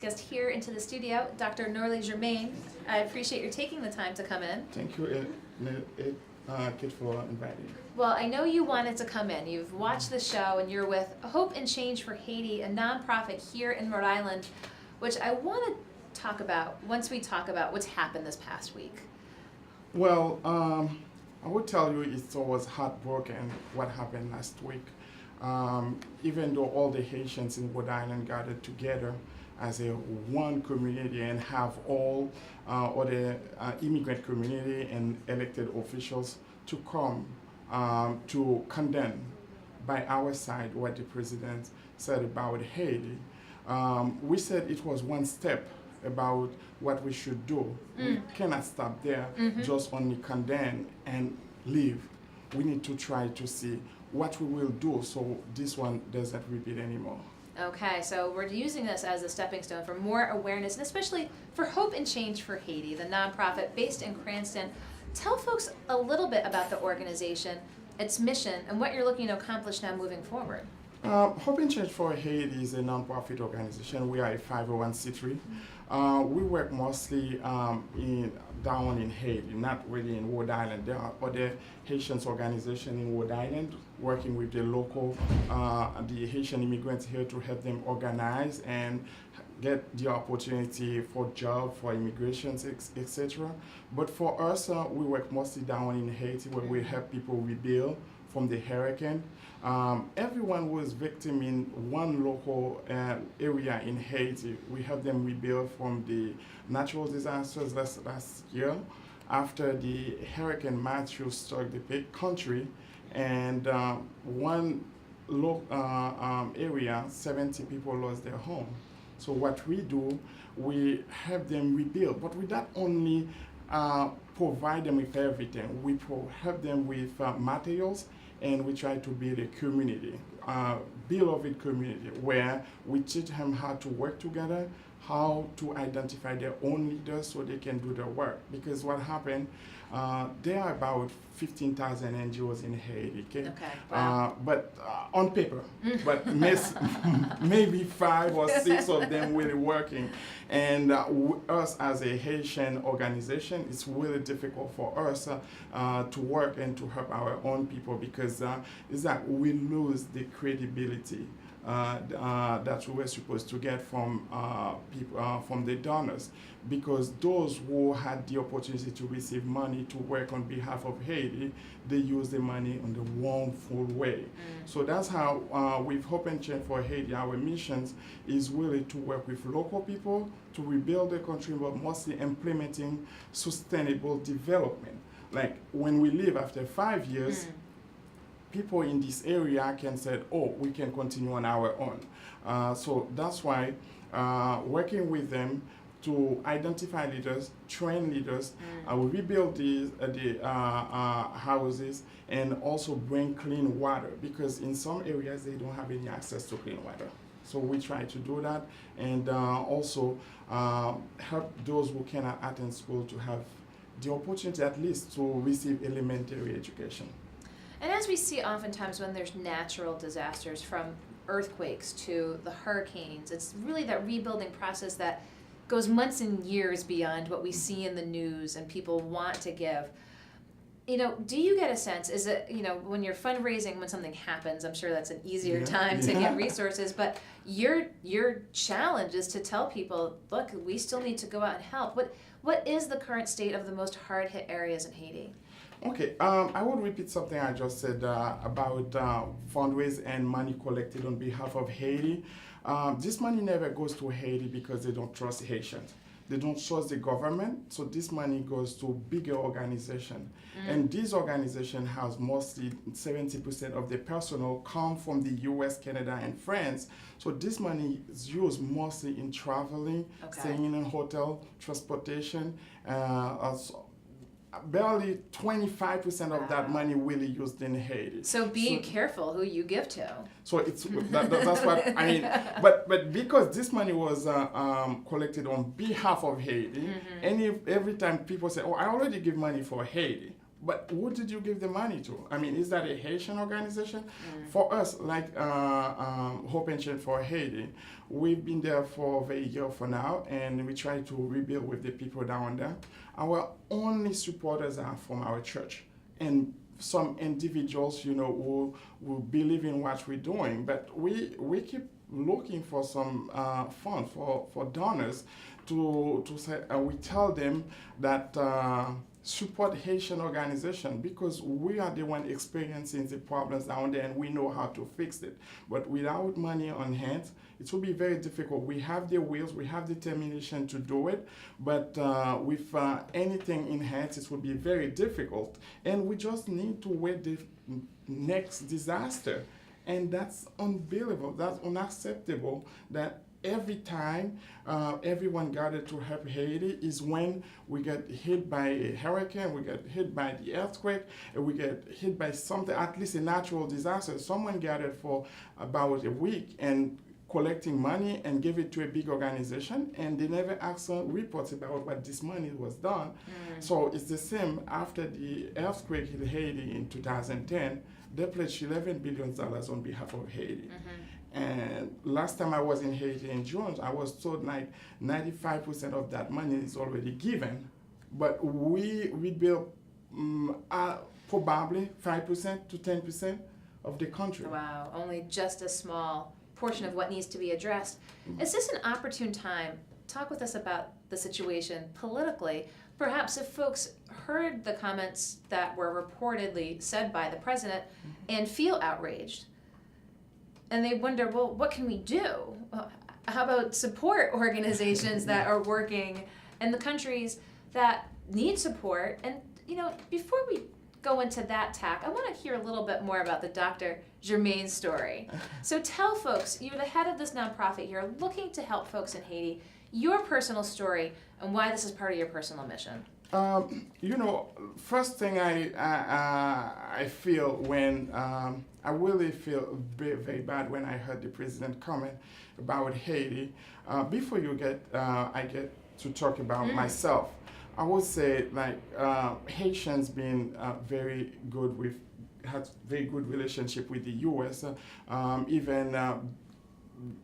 guest here into the studio, Dr. Norley Germain. I appreciate your taking the time to come in. Thank you, Kit, for inviting me. Well, I know you wanted to come in. You've watched the show and you're with Hope and Change for Haiti, a nonprofit here in Rhode Island, which I want to talk about once we talk about what's happened this past week. Well, I would tell you it was heartbroken what happened last week. Even though all the Haitians in Rhode Island gathered together as a one community and have all other immigrant community and elected officials to come to condemn by our side what the president said about Haiti. We said it was one step about what we should do. We cannot stop there, just only condemn and leave. We need to try to see what we will do so this one doesn't repeat anymore. Okay, so we're using this as a stepping stone for more awareness, and especially for Hope and Change for Haiti, the nonprofit based in Cranston. Tell folks a little bit about the organization, its mission, and what you're looking to accomplish now moving forward. Hope and Change for Haiti is a nonprofit organization. We are a 501c3. We work mostly down in Haiti, not really in Rhode Island. There are other Haitian organizations in Rhode Island working with the local, the Haitian immigrants here to help them organize and get the opportunity for job, for immigrations, etc. But for us, we work mostly down in Haiti where we help people rebuild from the hurricane. Everyone was victim in one local area in Haiti. We helped them rebuild from the natural disasters last year after the Hurricane Matthew struck the country, and one area, 70 people lost their home. So what we do, we help them rebuild, but we not only provide them with everything, we help them with materials, and we try to build a community, beloved community, where we teach them how to work together, how to identify their own leaders so they can do their work. Because what happened, there are about 15,000 NGOs in Haiti, okay? Wow. But on paper, but maybe 5 or 6 of them really working. And us as a Haitian organization, it's really difficult for us to work and to help our own people because it's that we lose the credibility that we were supposed to get from people, from the donors, because those who had the opportunity to receive money to work on behalf of Haiti, they use the money in the wrongful way. So that's how with Hope and Change for Haiti, our missions is really to work with local people to rebuild the country, but mostly implementing sustainable development. Like when we leave after 5 years, people in this area can say, oh, we can continue on our own. So that's why working with them to identify leaders, train leaders, rebuild the houses, and also bring clean water, because in some areas they don't have any access to clean water. So we try to do that, and also help those who cannot attend school to have the opportunity at least to receive elementary education. And as we see oftentimes when there's natural disasters, from earthquakes to the hurricanes, it's really that rebuilding process that goes months and years beyond what we see in the news and people want to give. You know, do you get a sense, is it, you know, when you're fundraising, when something happens, I'm sure that's an easier time to get resources, but your challenge is to tell people, look, we still need to go out and help. What is the current state of the most hard-hit areas in Haiti? Okay, I would repeat something I just said about fundraise and money collected on behalf of Haiti. This money never goes to Haiti because they don't trust Haitians. They don't trust the government, so this money goes to bigger organizations. And this organization has mostly 70% of the personnel come from the US, Canada, and France. So this money is used mostly in traveling, staying in a hotel, transportation, barely 25% of that money really used in Haiti. So be careful who you give to. So it's that's what I mean. But because this money was collected on behalf of Haiti, and every time people say, "Oh, I already give money for Haiti," But who did you give the money to? I mean, is that a Haitian organization? For us, like Hope and Change for Haiti, we've been there for over a year for now, and we try to rebuild with the people down there. Our only supporters are from our church and some individuals, who believe in what we're doing. But we keep looking for some funds for donors to say, we tell them that support Haitian organization, because we are the one experiencing the problems down there and we know how to fix it. But without money on hand, it will be very difficult. We have the wills, we have determination to do it, but with anything in hand, it will be very difficult. And we just need to wait the next disaster. And that's unbelievable, that's unacceptable that every time everyone gathered to help Haiti is when we get hit by a hurricane, we get hit by the earthquake, and we get hit by something, at least a natural disaster. Someone gathered for about a week and collecting money and give it to a big organization, and they never asked reports about what this money was done. So it's the same after the earthquake in Haiti in 2010. They pledged $11 billion on behalf of Haiti. And last time I was in Haiti in June, I was told like 95% of that money is already given. But we built probably 5% to 10% of the country. Wow, only just a small portion of what needs to be addressed. Is this an opportune time? Talk with us about the situation politically. Perhaps if folks heard the comments that were reportedly said by the president and feel outraged, and they wonder, well, what can we do? How about support organizations that are working in the countries that need support? And, before we go into that tack, I want to hear a little bit more about the Dr. Germain story. So tell folks, you're the head of this nonprofit here, looking to help folks in Haiti, your personal story and why this is part of your personal mission. First thing I feel when I really feel very, very bad when I heard the president comment about Haiti. Before I get to talk about myself, I would say Haitians been very good had very good relationship with the U.S. Even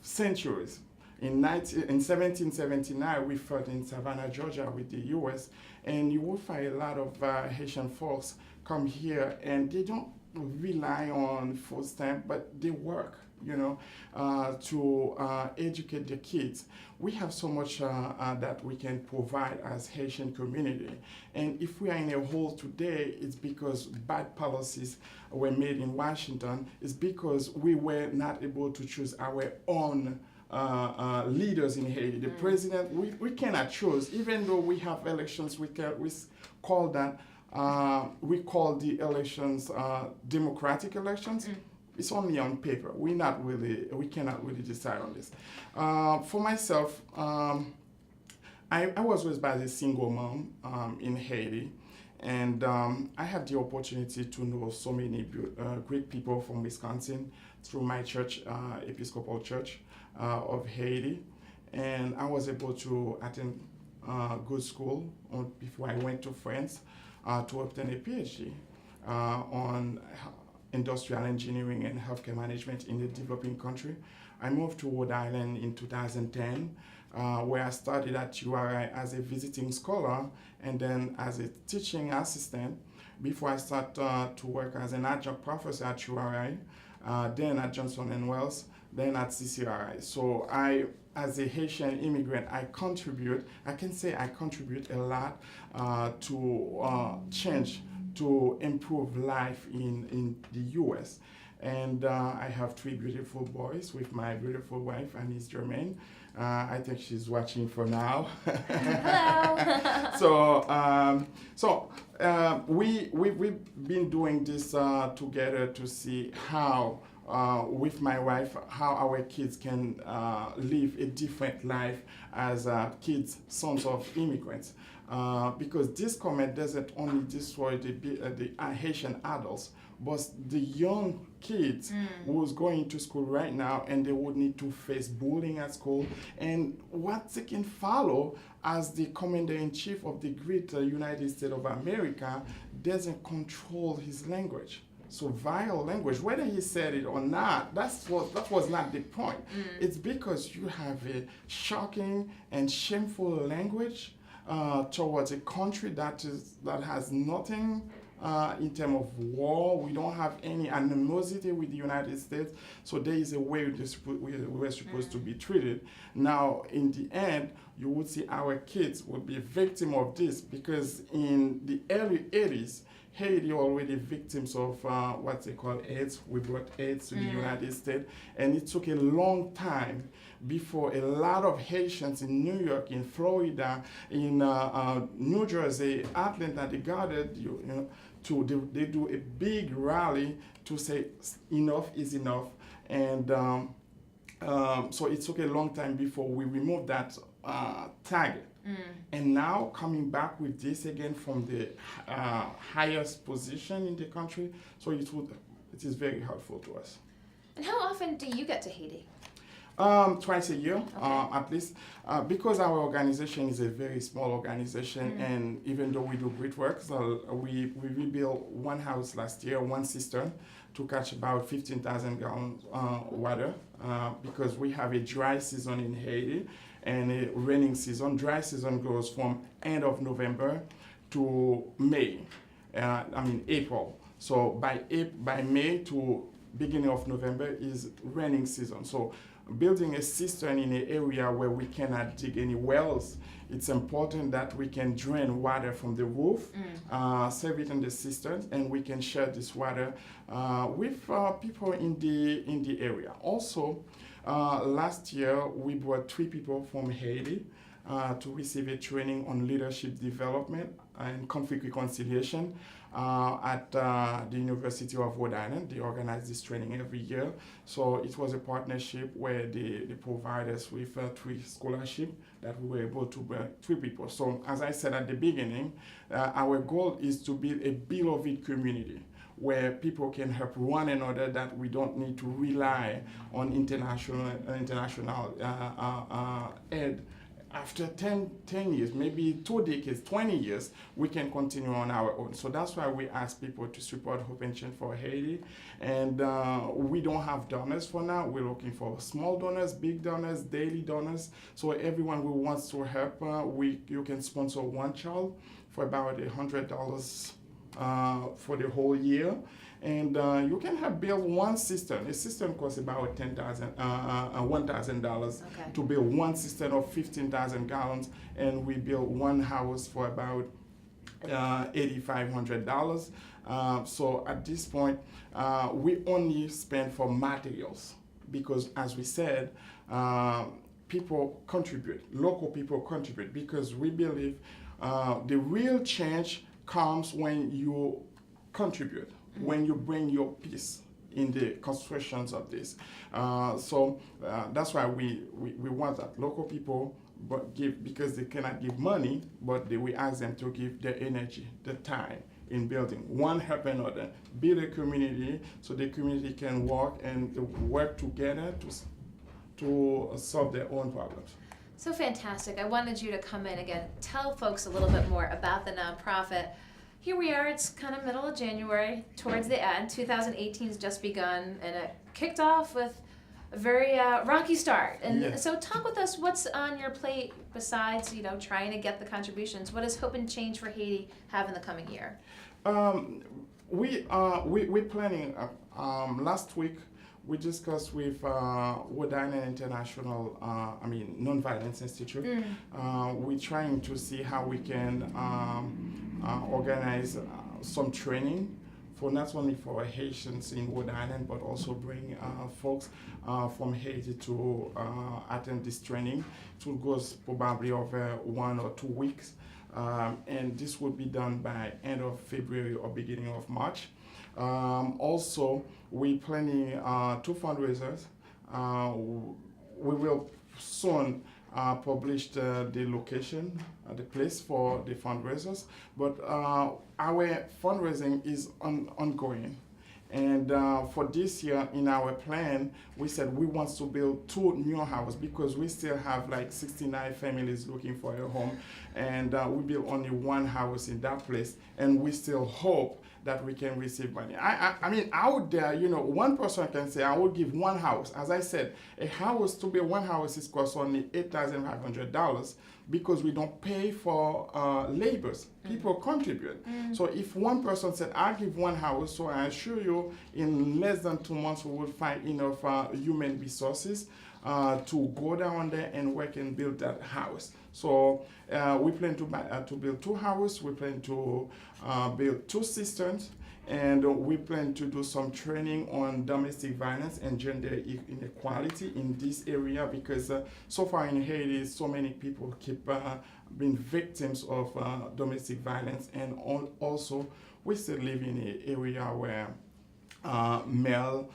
centuries. In 1779, we fought in Savannah, Georgia with the U.S., and you will find a lot of Haitian folks come here, and they don't rely on food stamp, but they work, to educate the kids. We have so much that we can provide as Haitian community. And if we are in a hole today, it's because bad policies were made in Washington. It's because we were not able to choose our own leaders in Haiti. The president, we cannot choose, even though we have elections, we call the elections democratic elections. It's only on paper. We cannot really decide on this. For myself, I was raised by a single mom in Haiti, and I had the opportunity to know so many great people from Wisconsin through my church, Episcopal Church of Haiti, and I was able to attend good school before I went to France to obtain a PhD on industrial engineering and healthcare management in the developing country. I moved to Rhode Island in 2010, where I studied at URI as a visiting scholar and then as a teaching assistant before I started to work as an adjunct professor at URI, then at Johnson & Wales, then at CCRI. So as a Haitian immigrant, I can say I contribute a lot to change, to improve life in the U.S. And I have 3 beautiful boys with my beautiful wife, Miss Germain. I think she's watching for now. Hello. So we've been doing this together to see how, with my wife, how our kids can live a different life as kids, sons of immigrants. Because this comment doesn't only destroy the Haitian adults. but the young kids who's going to school right now, and they would need to face bullying at school, and what they can follow as the commander-in-chief of the great United States of America doesn't control his language. So vile language, whether he said it or not, that was not the point. It's because you have a shocking and shameful language towards a country that has nothing in terms of war. We don't have any animosity with the United States. So there is a way we're supposed to be treated. Now, in the end, you would see our kids would be a victim of this, because in the early 80s, Haiti already victims of what they call AIDS. We brought AIDS to the United States, and it took a long time before a lot of Haitians in New York, in Florida, in New Jersey, Atlanta, they gathered, they do a big rally to say enough is enough, and so it took a long time before we removed that tag. And now coming back with this again from the highest position in the country, so it is very helpful to us. And how often do you get to Haiti? Twice a year, at least, because our organization is a very small organization, and even though we do great work, so we rebuilt one house last year, one cistern, to catch about 15,000 gallons water, because we have a dry season in Haiti and a raining season. Dry season goes from end of November to May, April. So by May to beginning of November is raining season. So building a cistern in an area where we cannot dig any wells, it's important that we can drain water from the roof, serve it in the cisterns, and we can share this water with people in the area. Also, last year we brought 3 people from Haiti to receive a training on leadership development and conflict reconciliation at the University of Rhode Island. They organize this training every year. So it was a partnership where they provide us with 3 scholarships that we were able to bring 3 people. So as I said at the beginning, our goal is to build a beloved community where people can help one another, that we don't need to rely on international aid. After 10 years, maybe 2 decades, 20 years, we can continue on our own. So that's why we ask people to support Hope and Change for Haiti. And we don't have donors for now. We're looking for small donors, big donors, daily donors. So everyone who wants to help, you can sponsor one child for about $100 for the whole year. And you can have build one cistern. A cistern costs about $1,000 to build one cistern of 15,000 gallons, and we build one house for about $8,500. So at this point, we only spend for materials, because as we said, people contribute, local people contribute, because we believe the real change comes when you contribute, when you bring your piece in the constructions of this. So that's why we want that local people give, because they cannot give money, but we ask them to give their energy, their time in building. One help another, build a community so the community can work together to solve their own problems. So fantastic. I wanted you to come in again, tell folks a little bit more about the nonprofit. Here we are, it's kind of middle of January, towards the end. 2018 has just begun, and it kicked off with a very rocky start. And so talk with us, what's on your plate besides, trying to get the contributions? What does Hope and Change for Haiti have in the coming year? We're planning, last week, we discussed with Rhode Island International, Nonviolence Institute. We're trying to see how we can organize some training for not only for Haitians in Rhode Island, but also bring folks from Haiti to attend this training. It will go probably over 1 or 2 weeks, and this will be done by end of February or beginning of March. Also, we're planning 2 fundraisers. We will soon publish the location, the place for the fundraisers, but our fundraising is ongoing. And for this year, in our plan, we said we want to build two new houses because we still have like 69 families looking for a home, and we built only one house in that place, and we still hope that we can receive money. I mean, out there, one person can say, I will give one house. As I said, a house to build one house is cost only $8,500 because we don't pay for labors. People contribute. So if one person said, I'll give one house, so I assure you, in less than 2 months, we will find enough human resources to go down there and work and build that house. So we plan to build two houses. We plan to build two cisterns, and we plan to do some training on domestic violence and gender inequality in this area because so far in Haiti, so many people keep being victims of domestic violence, and also we still live in an area where male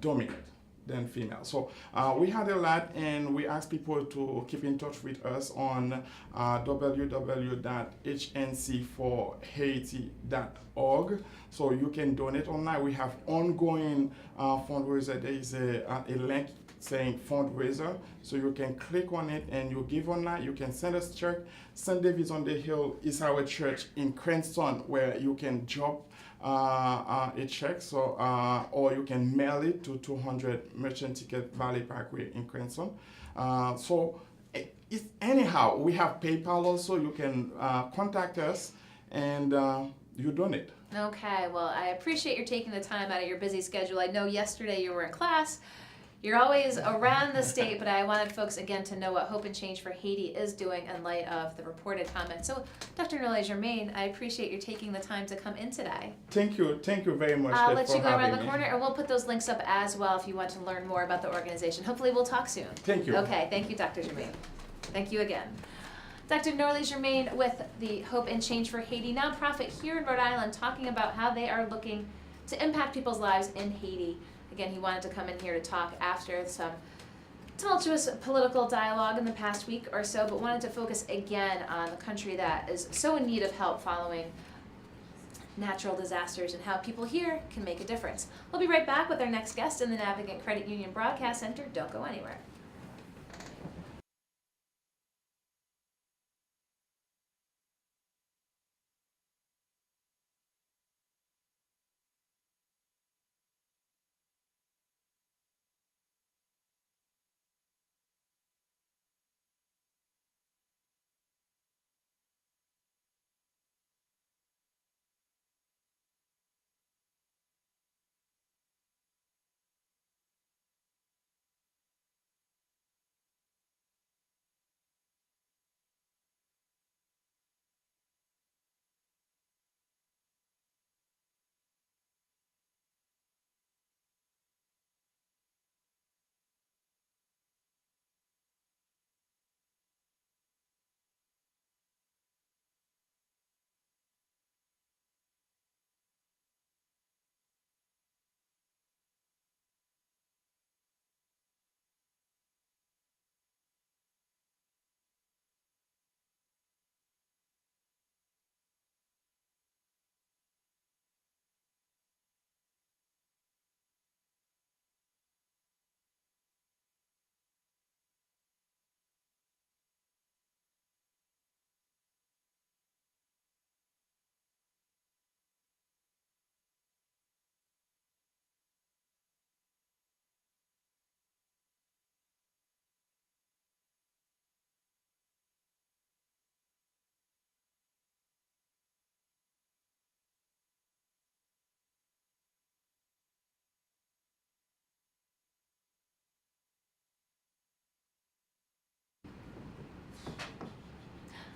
dominate than female. So we had a lot, and we asked people to keep in touch with us on www.hncforhaiti.org. So you can donate online. We have ongoing fundraiser. There is a link saying fundraiser, so you can click on it and you give online. You can send us check. St. David's on the Hill is our church in Cranston, where you can drop a check, so or you can mail it to 200 Merchant Ticket Valley Parkway in Cranston. Anyhow, we have PayPal also. You can contact us and you donate. Okay, well, I appreciate your taking the time out of your busy schedule. I know yesterday you were in class. You're always around the state, but I wanted folks again to know what Hope and Change for Haiti is doing in light of the reported comments. So, Dr. Germain, I appreciate you taking the time to come in today. Thank you very much. I'll let you go around the corner, and we'll put those links up as well if you want to learn more about the organization. Hopefully we'll talk soon. Thank you. Okay, thank you, Dr. Germain. Thank you again. Dr. Norley Germain with the Hope and Change for Haiti nonprofit here in Rhode Island, talking about how they are looking to impact people's lives in Haiti. Again, he wanted to come in here to talk after some tumultuous political dialogue in the past week or so, but wanted to focus again on the country that is so in need of help following natural disasters and how people here can make a difference. We'll be right back with our next guest in the Navigant Credit Union Broadcast Center. Don't go anywhere.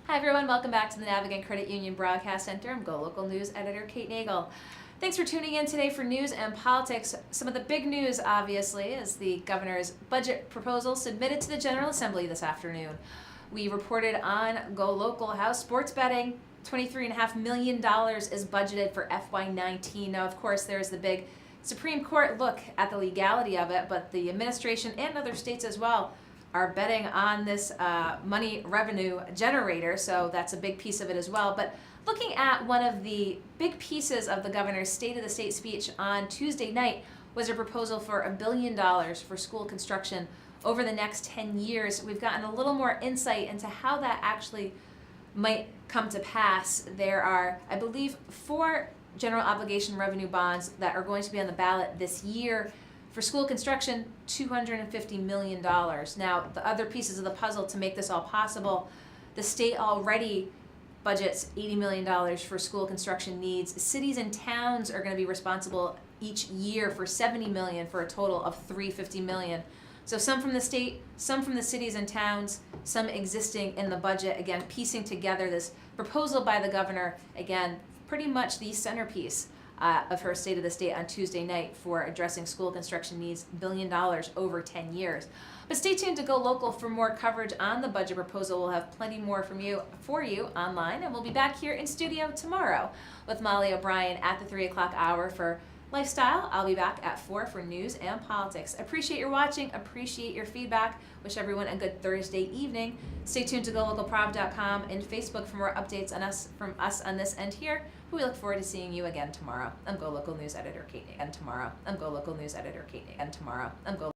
Hi everyone, welcome back to the Navigant Credit Union Broadcast Center. I'm GoLocal News Editor Kate Nagel. Thanks for tuning in today for news and politics. Some of the big news, obviously, is the governor's budget proposal submitted to the General Assembly this afternoon. We reported on GoLocal how sports betting, $23.5 million is budgeted for FY19. Now, of course, there's the big Supreme Court look at the legality of it, but the administration and other states as well are betting on this money revenue generator, so that's a big piece of it as well. But looking at one of the big pieces of the governor's State of the State speech on Tuesday night was a proposal for $1 billion for school construction over the next 10 years. We've gotten a little more insight into how that actually might come to pass. There are, I believe, 4 general obligation revenue bonds that are going to be on the ballot this year. For school construction, $250 million. Now, the other pieces of the puzzle to make this all possible, the state already budgets $80 million for school construction needs. Cities and towns are going to be responsible each year for $70 million for a total of $350 million. So some from the state, some from the cities and towns, some existing in the budget. Again, piecing together this proposal by the governor, again, pretty much the centerpiece of her State of the State on Tuesday night for addressing school construction needs, $1 billion over 10 years. But stay tuned to Go Local for more coverage on the budget proposal. We'll have plenty more for you online, and we'll be back here in studio tomorrow with Molly O'Brien at the 3 o'clock hour for Lifestyle. I'll be back at 4 for news and politics. Appreciate your watching, appreciate your feedback. Wish everyone a good Thursday evening. Stay tuned to GoLocalProv.com and Facebook for more updates on us from us on this end here. We look forward to seeing you again tomorrow. I'm Go Local News Editor Kate. And tomorrow, I'm Go Local News Editor Kate. And tomorrow, I'm Go